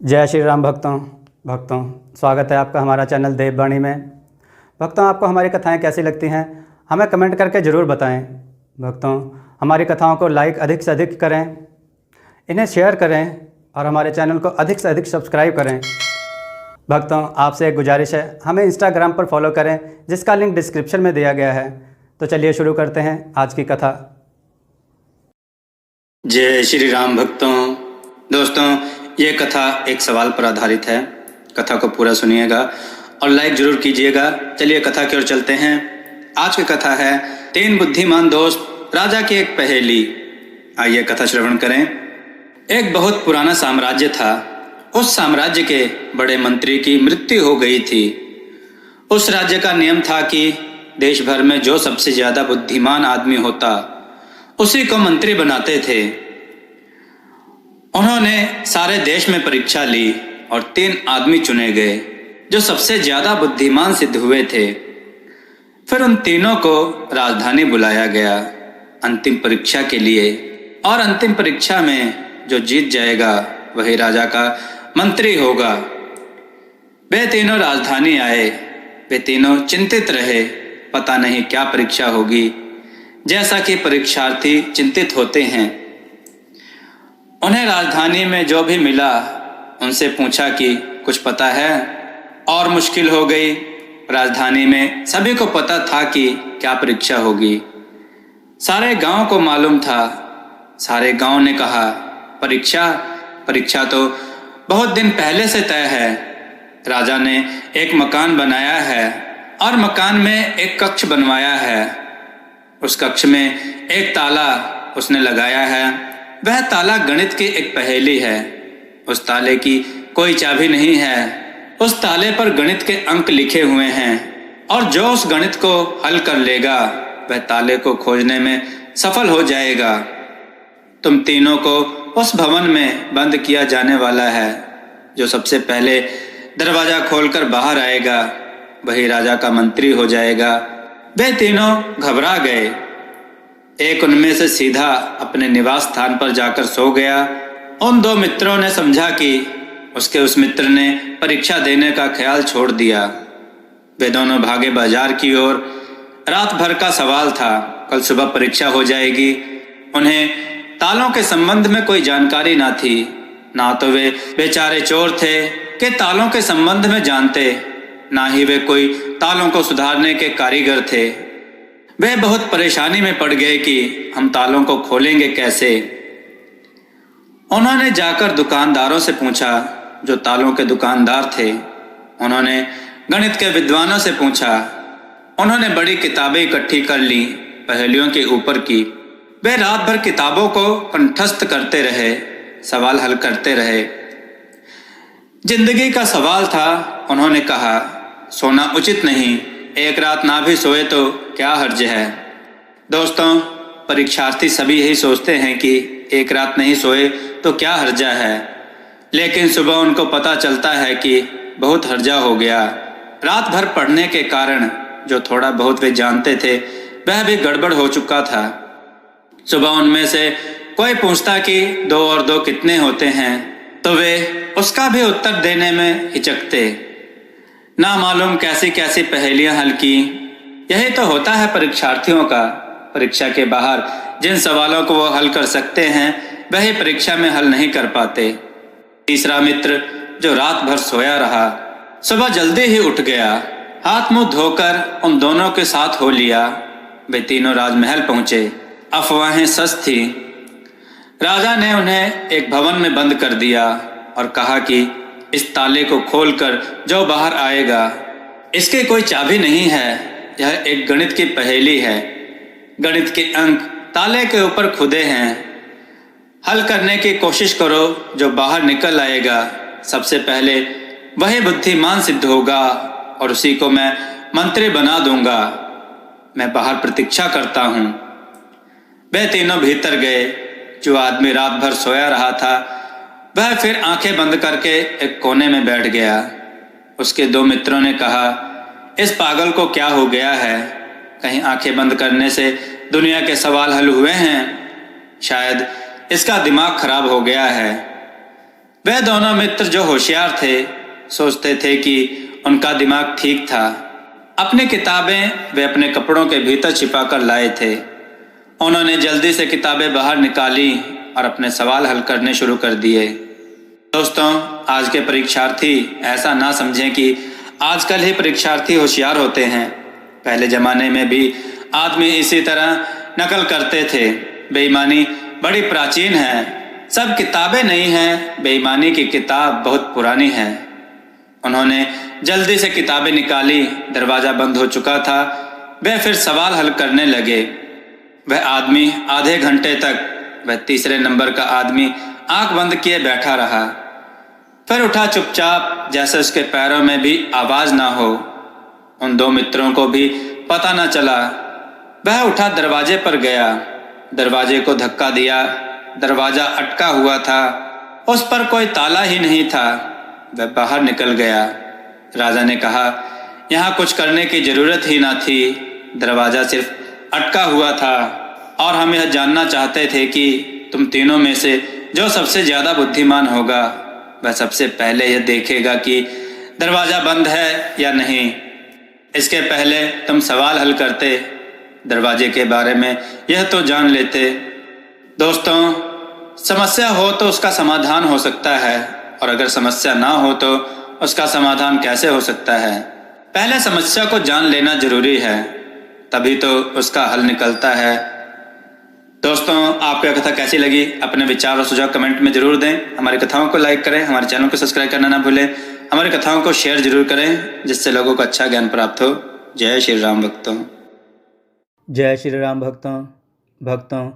जय श्री राम भक्तों स्वागत है आपका हमारा चैनल देववाणी में। भक्तों, आपको हमारी कथाएं कैसी लगती हैं हमें कमेंट करके ज़रूर बताएं। भक्तों, हमारी कथाओं को लाइक अधिक से अधिक करें, इन्हें शेयर करें और हमारे चैनल को अधिक से अधिक सब्सक्राइब करें। भक्तों, आपसे एक गुजारिश है, हमें इंस्टाग्राम पर फॉलो करें जिसका लिंक डिस्क्रिप्शन में दिया गया है। तो चलिए शुरू करते हैं आज की कथा। जय श्री राम दोस्तों, ये कथा एक सवाल पर आधारित है। कथा को पूरा सुनिएगा और लाइक जरूर कीजिएगा। चलिए कथा की ओर चलते हैं। आज की कथा है 3 बुद्धिमान दोस्त राजा की एक पहेली। आइए कथा श्रवण करें। एक बहुत पुराना साम्राज्य था। उस साम्राज्य के बड़े मंत्री की मृत्यु हो गई थी। उस राज्य का नियम था कि देश भर में जो सबसे ज्यादा बुद्धिमान आदमी होता उसी को मंत्री बनाते थे। उन्होंने सारे देश में परीक्षा ली और 3 आदमी चुने गए जो सबसे ज्यादा बुद्धिमान सिद्ध हुए थे। फिर उन तीनों को राजधानी बुलाया गया अंतिम परीक्षा के लिए, और अंतिम परीक्षा में जो जीत जाएगा वही राजा का मंत्री होगा। वे तीनों राजधानी आए। वे तीनों चिंतित रहे, पता नहीं क्या परीक्षा होगी, जैसा कि परीक्षार्थी चिंतित होते हैं। उन्हें राजधानी में जो भी मिला उनसे पूछा कि कुछ पता है, और मुश्किल हो गई। राजधानी में सभी को पता था कि क्या परीक्षा होगी। सारे गांव को मालूम था। सारे गांव ने कहा, परीक्षा तो बहुत दिन पहले से तय है। राजा ने एक मकान बनाया है और मकान में एक कक्ष बनवाया है। उस कक्ष में एक ताला उसने लगाया है। वह ताला गणित की एक पहेली है। उस ताले की कोई चाबी नहीं है। उस ताले पर गणित के अंक लिखे हुए हैं, और जो उस गणित को हल कर लेगा वह ताले को खोजने में सफल हो जाएगा। तुम तीनों को उस भवन में बंद किया जाने वाला है। जो सबसे पहले दरवाजा खोलकर बाहर आएगा वही राजा का मंत्री हो जाएगा। वे तीनों घबरा गए। एक उनमें से सीधा अपने निवास स्थान पर जाकर सो गया। उन 2 मित्रों ने समझा कि उसके उस मित्र ने परीक्षा देने का ख्याल छोड़ दिया। वे दोनों भागे बाजार की ओर। रात भर का सवाल था, कल सुबह परीक्षा हो जाएगी। उन्हें तालों के संबंध में कोई जानकारी ना थी। ना तो वे बेचारे चोर थे कि तालों के संबंध में जानते, ना ही वे कोई तालों को सुधारने के कारीगर थे। वे बहुत परेशानी में पड़ गए कि हम तालों को खोलेंगे कैसे। उन्होंने जाकर दुकानदारों से पूछा जो तालों के दुकानदार थे। उन्होंने गणित के विद्वानों से पूछा। उन्होंने बड़ी किताबें इकट्ठी कर ली पहेलियों के ऊपर की। वे रात भर किताबों को कंठस्थ करते रहे, सवाल हल करते रहे। जिंदगी का सवाल था। उन्होंने कहा, सोना उचित नहीं, एक रात ना भी सोए तो क्या हर्ज है। दोस्तों, परीक्षार्थी सभी यही सोचते हैं कि एक रात नहीं सोए तो क्या हर्जा है, लेकिन सुबह उनको पता चलता है कि बहुत हर्जा हो गया। रात भर पढ़ने के कारण जो थोड़ा बहुत वे जानते थे वह भी गड़बड़ हो चुका था। सुबह उनमें से कोई पूछता कि 2 और 2 कितने होते हैं, तो वे उसका भी उत्तर देने में हिचकते। ना मालूम कैसी कैसी पहेलियां हल की। यही तो होता है परीक्षार्थियों का। परीक्षा के बाहर जिन सवालों को वो हल कर सकते हैं वही परीक्षा में हल नहीं कर पाते। तीसरा मित्र जो रात भर सोया रहा, सुबह जल्दी ही उठ गया। हाथ मुंह धोकर उन दोनों के साथ हो लिया। वे तीनों राजमहल पहुंचे। अफवाहें सच थी। राजा ने उन्हें एक भवन में बंद कर दिया और कहा कि इस ताले को खोलकर जो बाहर आएगा, इसकी कोई चाबी नहीं है। यह एक गणित की पहेली है। गणित के अंक ताले के ऊपर खुदे हैं। हल करने की कोशिश करो, जो बाहर निकल आएगा सबसे पहले वही बुद्धिमान सिद्ध होगा, और उसी को मैं मंत्री बना दूंगा। मैं बाहर प्रतीक्षा करता हूं। वे तीनों भीतर गए। जो आदमी रात भर सोया रहा था वह फिर आंखें बंद करके एक कोने में बैठ गया। उसके 2 मित्रों ने कहा, इस पागल को क्या हो गया है? कहीं आंखें बंद करने से दुनिया के सवाल हल हुए हैं? शायद इसका दिमाग खराब हो गया है। वे दोनों मित्र जो होशियार थे सोचते थे कि उनका दिमाग ठीक था। अपनी किताबें वे अपने कपड़ों के भीतर छिपा कर लाए थे। उन्होंने जल्दी से किताबें बाहर निकाली और अपने सवाल हल करने शुरू कर दिए। दोस्तों, आज के परीक्षार्थी ऐसा ना समझें कि आजकल ही परीक्षार्थी होशियार होते हैं। पहले जमाने में भी आदमी इसी तरह नकल करते थे। बेईमानी बड़ी प्राचीन है। सब किताबें नहीं हैं, बेईमानी की किताब बहुत पुरानी है। उन्होंने जल्दी से किताबें निकाली। दरवाज़ा बंद हो चुका था। वे फिर सवाल हल करने लगे। वह आदमी आधे घंटे तक, वह तीसरे नंबर का आदमी आंख बंद किए बैठा रहा। फिर उठा चुपचाप, जैसे उसके पैरों में भी आवाज़ ना हो। उन दो मित्रों को भी पता न चला। वह उठा दरवाजे पर गया। दरवाजे को धक्का दिया। दरवाज़ा अटका हुआ था। उस पर कोई ताला ही नहीं था। वह बाहर निकल गया। राजा ने कहा, यहाँ कुछ करने की ज़रूरत ही ना थी। दरवाज़ा सिर्फ अटका हुआ था और हम यह जानना चाहते थे कि तुम तीनों में से जो सबसे ज़्यादा बुद्धिमान होगा वह सबसे पहले यह देखेगा कि दरवाज़ा बंद है या नहीं। इसके पहले तुम सवाल हल करते, दरवाजे के बारे में यह तो जान लेते। दोस्तों, समस्या हो तो उसका समाधान हो सकता है, और अगर समस्या ना हो तो उसका समाधान कैसे हो सकता है। पहले समस्या को जान लेना जरूरी है, तभी तो उसका हल निकलता है। दोस्तों, आपको यह कथा कैसी लगी? अपने विचार और सुझाव कमेंट में जरूर दें। हमारी कथाओं को लाइक करें, हमारे चैनल को सब्सक्राइब करना ना भूलें। हमारी कथाओं को शेयर जरूर करें, जिससे लोगों को अच्छा ज्ञान प्राप्त हो। जय श्री राम भक्तों। जय श्री राम भक्तों,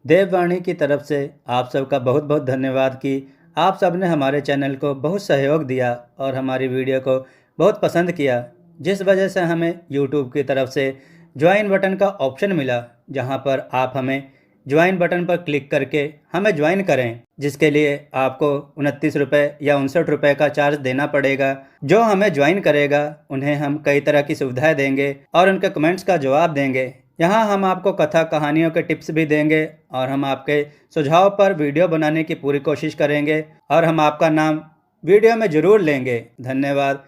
देववाणी की तरफ से आप सबका बहुत बहुत धन्यवाद कि आप सब ने हमारे चैनल को बहुत सहयोग दिया और हमारी वीडियो को बहुत पसंद किया, जिस वजह से हमें यूट्यूब की तरफ से ज्वाइन बटन का ऑप्शन मिला, जहां पर आप हमें ज्वाइन बटन पर क्लिक करके हमें ज्वाइन करें, जिसके लिए आपको 29 रुपये या 59 रुपये का चार्ज देना पड़ेगा। जो हमें ज्वाइन करेगा उन्हें हम कई तरह की सुविधाएं देंगे और उनके कमेंट्स का जवाब देंगे। यहाँ हम आपको कथा कहानियों के टिप्स भी देंगे और हम आपके सुझाव पर वीडियो बनाने की पूरी कोशिश करेंगे और हम आपका नाम वीडियो में ज़रूर लेंगे। धन्यवाद।